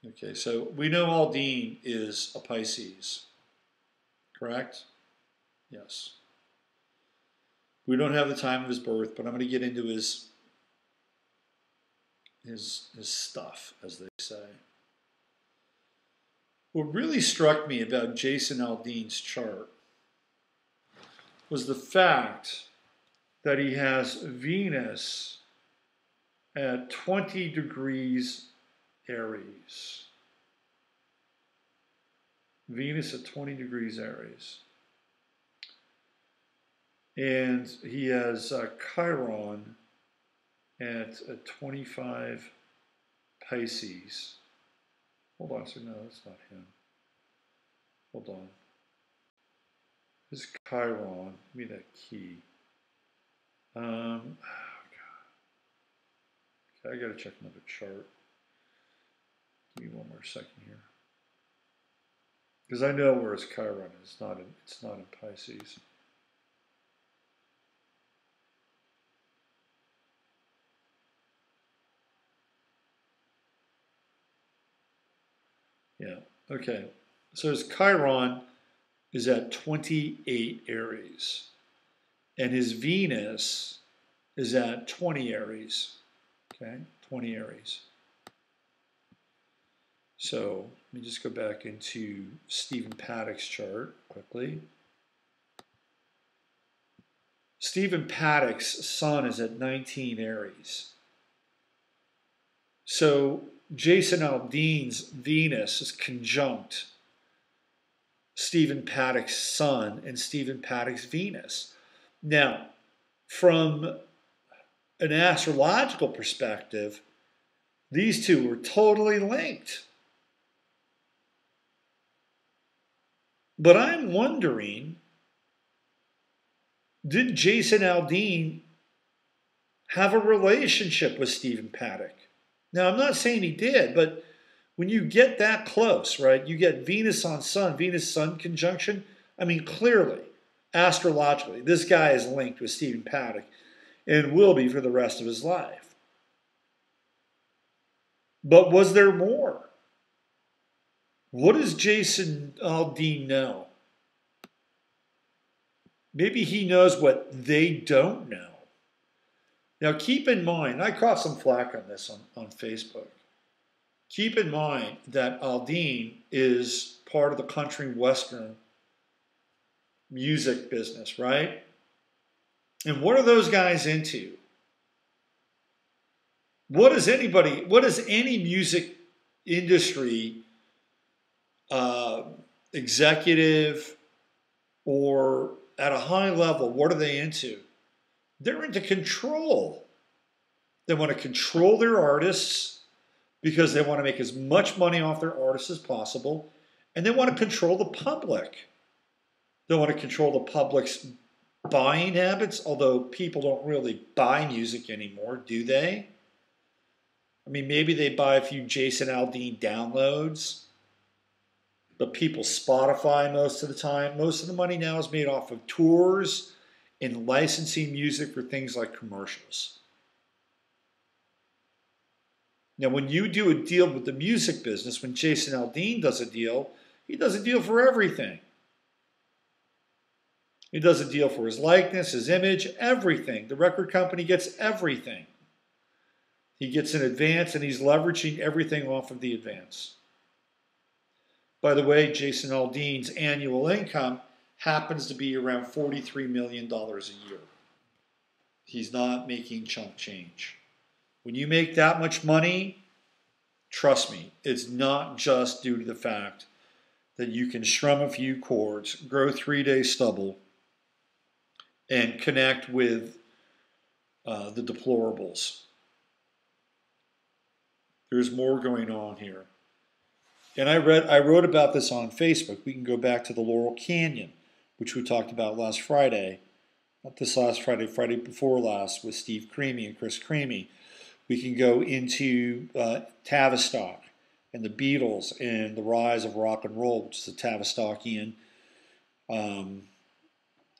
Okay, so we know Aldean is a Pisces, correct? Yes. We don't have the time of his birth, but I'm going to get into his stuff, as they say. What really struck me about Jason Aldean's chart was the fact that he has Venus at 20 degrees Aries. Venus at 20 degrees Aries. And he has Chiron at 25 Pisces. Hold on, so no, that's not him. Hold on. This is Chiron. Give me that key. Oh God. Okay, I gotta check another chart. Give me one more second here. Because I know where his Chiron is. It's not in Pisces. Yeah, okay. So his Chiron is at 28 Aries. And his Venus is at 20 Aries. Okay, 20 Aries. So let me just go back into Stephen Paddock's chart quickly. Stephen Paddock's sun is at 19 Aries. So Jason Aldean's Venus is conjunct Stephen Paddock's sun and Stephen Paddock's Venus. Now, from an astrological perspective, these two were totally linked. But I'm wondering, did Jason Aldean have a relationship with Stephen Paddock? Now, I'm not saying he did, but when you get that close, right, you get Venus on Sun, Venus-Sun conjunction, I mean, clearly, astrologically, this guy is linked with Stephen Paddock and will be for the rest of his life. But was there more? What does Jason Aldean know? Maybe he knows what they don't know. Now, keep in mind, I caught some flack on this on Facebook. Keep in mind that Aldean is part of the country western music business, right? And what are those guys into? what does any music industry executive or at a high level, what are they into? They're into control. They want to control their artists because they want to make as much money off their artists as possible, and they want to control the public. They want to control the public's buying habits, although people don't really buy music anymore, do they? I mean, maybe they buy a few Jason Aldean downloads, but people Spotify most of the time. Most of the money now is made off of tours and licensing music for things like commercials. Now, when you do a deal with the music business, when Jason Aldean does a deal, he does a deal for everything. He does a deal for his likeness, his image, everything. The record company gets everything. He gets an advance, and he's leveraging everything off of the advance. By the way, Jason Aldean's annual income happens to be around $43 million a year. He's not making chump change. When you make that much money, trust me, it's not just due to the fact that you can strum a few chords, grow 3-day stubble, and connect with the deplorables. There's more going on here. And I wrote about this on Facebook. We can go back to the Laurel Canyon, which we talked about last Friday. Not this last Friday, Friday before last with Steve Creamy and Chris Creamy. We can go into Tavistock and the Beatles and the rise of rock and roll, which is a Tavistockian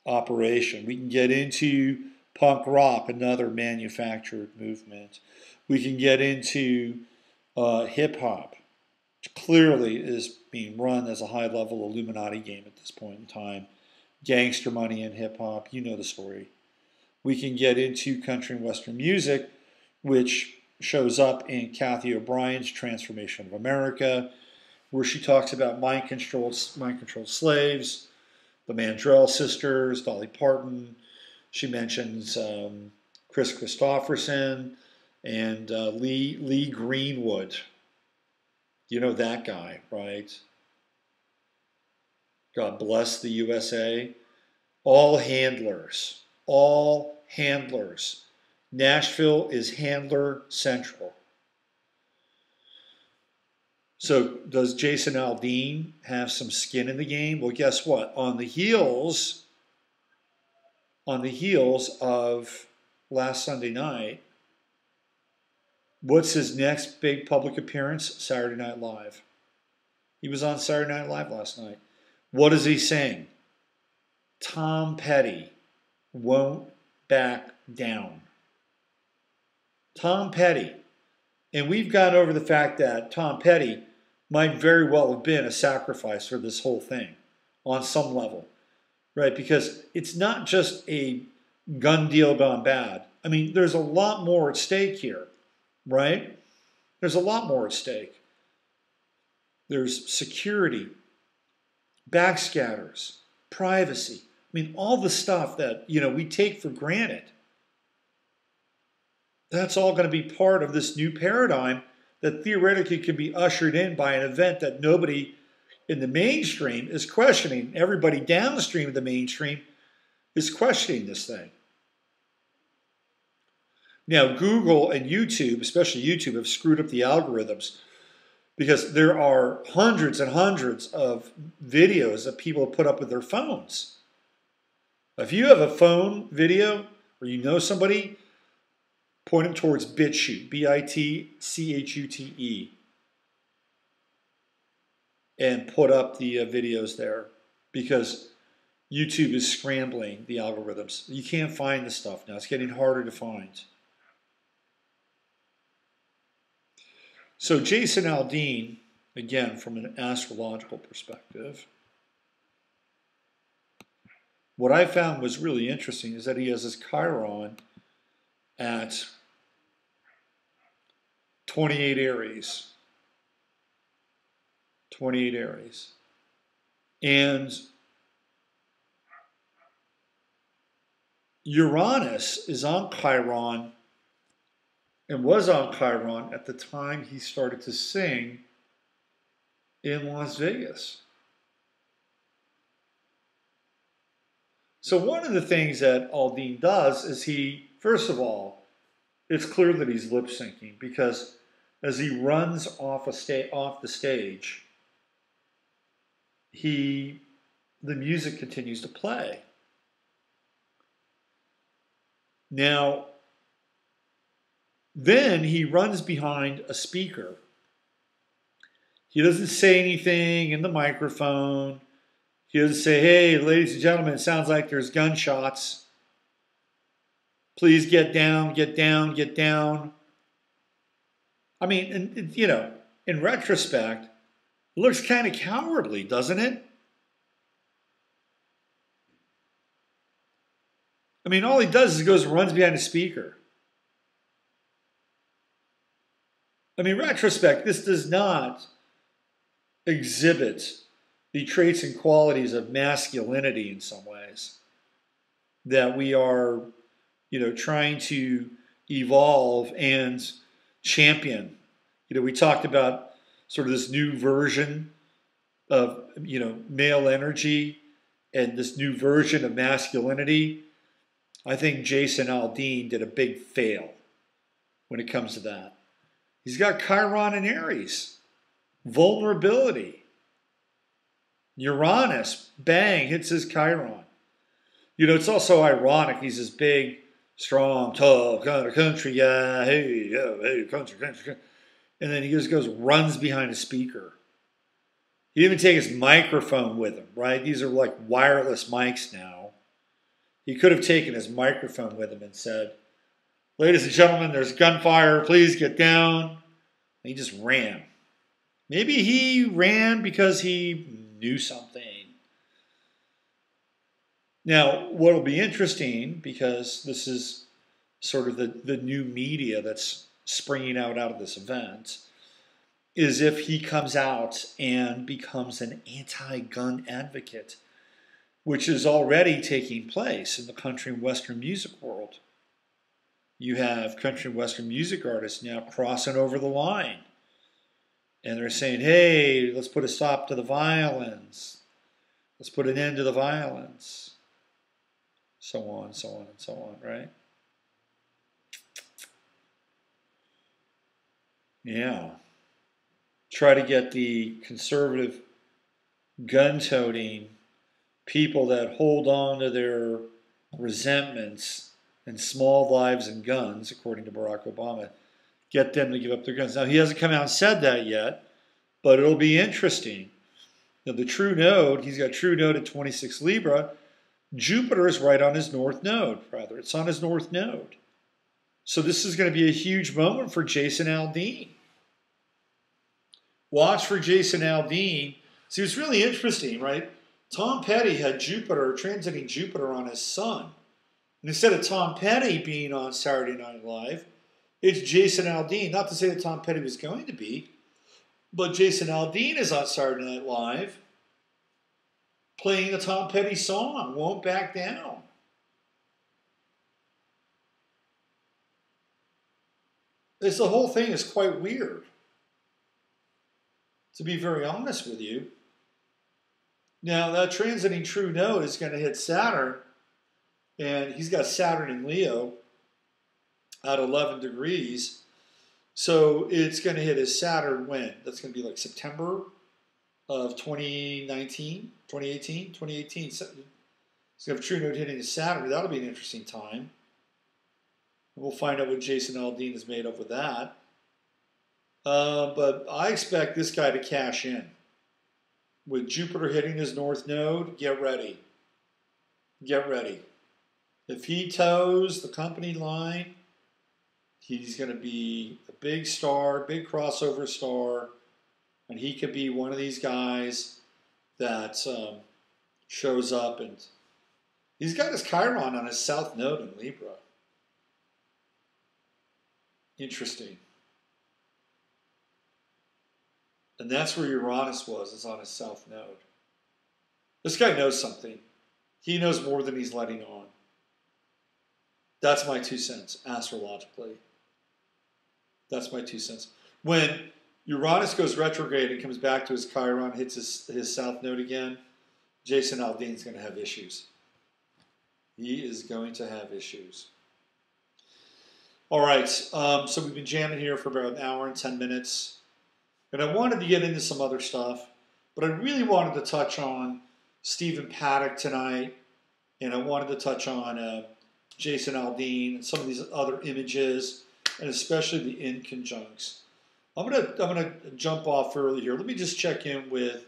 operation. We can get into punk rock, another manufactured movement. We can get into hip hop, which clearly is being run as a high-level Illuminati game at this point in time. Gangster money in hip hop, you know the story. We can get into country and western music, which shows up in Kathy O'Brien's Transformation of America, where she talks about mind-controlled slaves, the Mandrell sisters, Dolly Parton. She mentions Chris Christopherson and Lee Greenwood. You know that guy, right? God bless the USA. All handlers. All handlers. Nashville is handler central. So does Jason Aldean have some skin in the game? Well, guess what? On the heels of last Sunday night, what's his next big public appearance? Saturday Night Live. He was on Saturday Night Live last night. What is he saying? Tom Petty won't back down. Tom Petty. And we've gone over the fact that Tom Petty might very well have been a sacrifice for this whole thing on some level, right? Because it's not just a gun deal gone bad. I mean, there's a lot more at stake here, right? There's a lot more at stake. There's security, backscatters, privacy. I mean, all the stuff that, we take for granted. That's all going to be part of this new paradigm that theoretically could be ushered in by an event that nobody in the mainstream is questioning. Everybody downstream of the mainstream is questioning this thing. Now, Google and YouTube, especially YouTube, have screwed up the algorithms because there are hundreds and hundreds of videos that people have put up with their phones. If you have a phone video or you know somebody, point them towards BitChute, BITCHUTE, and put up the videos there because YouTube is scrambling the algorithms. You can't find the stuff now. It's getting harder to find. So Jason Aldean, again, from an astrological perspective, what I found was really interesting is that he has this Chiron at 28 Aries. 28 Aries. And Uranus is on Chiron and was on Chiron at the time he started to sing in Las Vegas. So one of the things that Aldean does is he, first of all, it's clear that he's lip syncing because as he runs off the stage, the music continues to play. Now, then he runs behind a speaker. He doesn't say anything in the microphone. He doesn't say, hey, ladies and gentlemen, it sounds like there's gunshots. Please get down, get down, get down. I mean, you know, in retrospect, it looks kind of cowardly, doesn't it? I mean, all he does is he goes and runs behind a speaker. I mean, in retrospect, this does not exhibit the traits and qualities of masculinity in some ways that we are, you know, trying to evolve and champion. You know, we talked about sort of this new version of, you know, male energy and this new version of masculinity. I think Jason Aldean did a big fail when it comes to that. He's got Chiron and Aries, vulnerability. Uranus, bang, hits his Chiron. You know, it's also ironic. He's this big, strong, tough kind of country guy. Hey, yeah, hey, country. And then he just goes, runs behind a speaker. He didn't even take his microphone with him, right? These are like wireless mics now. He could have taken his microphone with him and said, ladies and gentlemen, there's gunfire. Please get down. And he just ran. Maybe he ran because he knew something. Now, what will be interesting, because this is sort of the new media that's springing out of this event, is if he comes out and becomes an anti-gun advocate, which is already taking place in the country and Western music world. You have country and Western music artists now crossing over the line. And they're saying, hey, let's put a stop to the violence. Let's put an end to the violence. So on, so on, and so on, right? Yeah. Try to get the conservative gun-toting people that hold on to their resentments and small lives and guns, according to Barack Obama, get them to give up their guns. Now, he hasn't come out and said that yet, but it'll be interesting. Now, the true node, he's got true node at 26 Libra. Jupiter is right on his north node, rather. It's on his north node. So this is going to be a huge moment for Jason Aldean. Watch for Jason Aldean. See, it's really interesting, right? Tom Petty had Jupiter, transiting Jupiter on his sun. And instead of Tom Petty being on Saturday Night Live, it's Jason Aldean. Not to say that Tom Petty was going to be, but Jason Aldean is on Saturday Night Live playing the Tom Petty song, Won't Back Down. The whole thing is quite weird, to be very honest with you. Now, that transiting true node is going to hit Saturn, and he's got Saturn in Leo at 11 degrees. So it's going to hit his Saturn when? That's going to be like September of 2018. He's going to have true node hitting his Saturn. That'll be an interesting time. We'll find out what Jason Aldean is made of with that. But I expect this guy to cash in. With Jupiter hitting his north node, get ready. Get ready. If he toes the company line, he's going to be a big star, big crossover star, and he could be one of these guys that shows up. And he's got his Chiron on his south node in Libra. Interesting. And that's where Uranus was, is on his south node. This guy knows something. He knows more than he's letting on. That's my 2 cents, astrologically. That's my 2 cents. When Uranus goes retrograde and comes back to his Chiron, hits his south node again, Jason Aldean's going to have issues. He is going to have issues. All right, so we've been jamming here for about an hour and 10 minutes. And I wanted to get into some other stuff, but I really wanted to touch on Stephen Paddock tonight, and I wanted to touch on Jason Aldean and some of these other images, and especially the in-conjuncts. I'm gonna jump off early here. Let me just check in with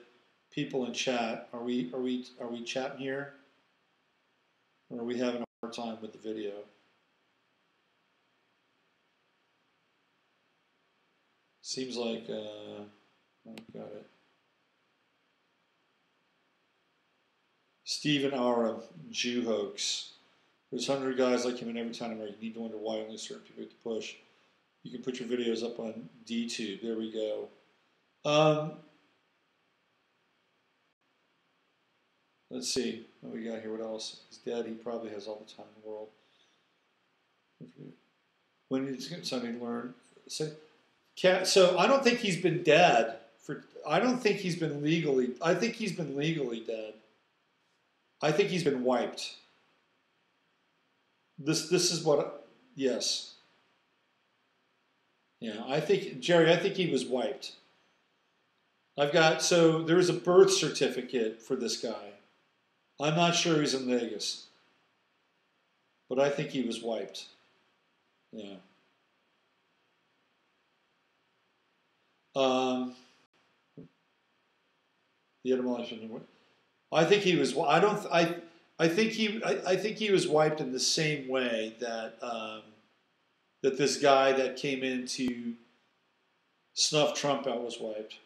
people in chat. Are we chatting here, or are we having a hard time with the video? Seems like got it. Stephen R. Jew hoax. There's 100 guys like him in every town in America. You need to wonder why only certain people get to push. You can put your videos up on DTube. There we go. Let's see what we got here. What else? He's dead. He probably has all the time in the world. When did Sunday learn? So I don't think he's been dead for. I don't think he's been legally. I think he's been legally dead. I think he's been wiped. This is what. Yes. Yeah, I think Jerry. I think he was wiped. So there is a birth certificate for this guy. I'm not sure he's in Vegas, but I think he was wiped. Yeah. The etymology. I think he was. I think he was wiped in the same way that that this guy that came in to snuff Trump out was wiped.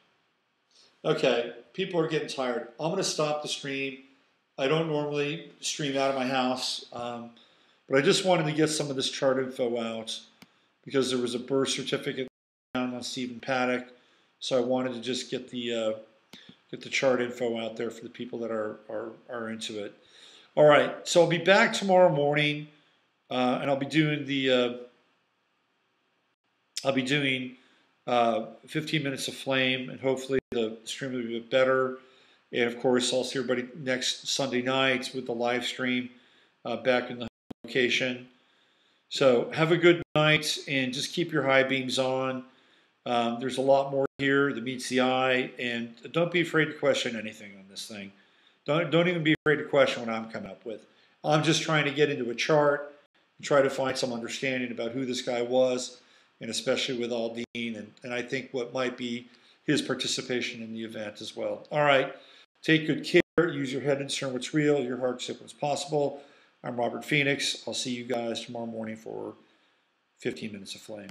Okay, people are getting tired. I'm going to stop the stream. I don't normally stream out of my house, but I just wanted to get some of this chart info out because there was a birth certificate on Stephen Paddock, so I wanted to just get the chart info out there for the people that are into it. All right, so I'll be back tomorrow morning, and I'll be doing 15 minutes of flame, and hopefully the stream will be a bit better. And of course, I'll see everybody next Sunday night with the live stream back in the location. So have a good night, and just keep your high beams on. There's a lot more here that meets the eye, and don't be afraid to question anything on this thing. Don't even be afraid to question what I'm coming up with. I'm just trying to get into a chart and try to find some understanding about who this guy was, and especially with Aldean, and I think what might be his participation in the event as well. All right, take good care. Use your head and discern what's real, your heart accept what's possible. I'm Robert Phoenix. I'll see you guys tomorrow morning for 15 minutes of flame.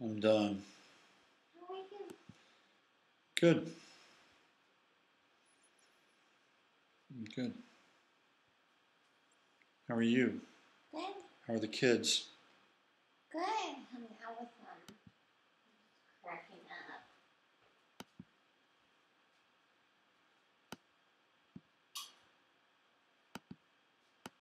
I'm done. How are you? Good. Good. How are you? Good. How are the kids? Good. Hung out with them. Cracking up.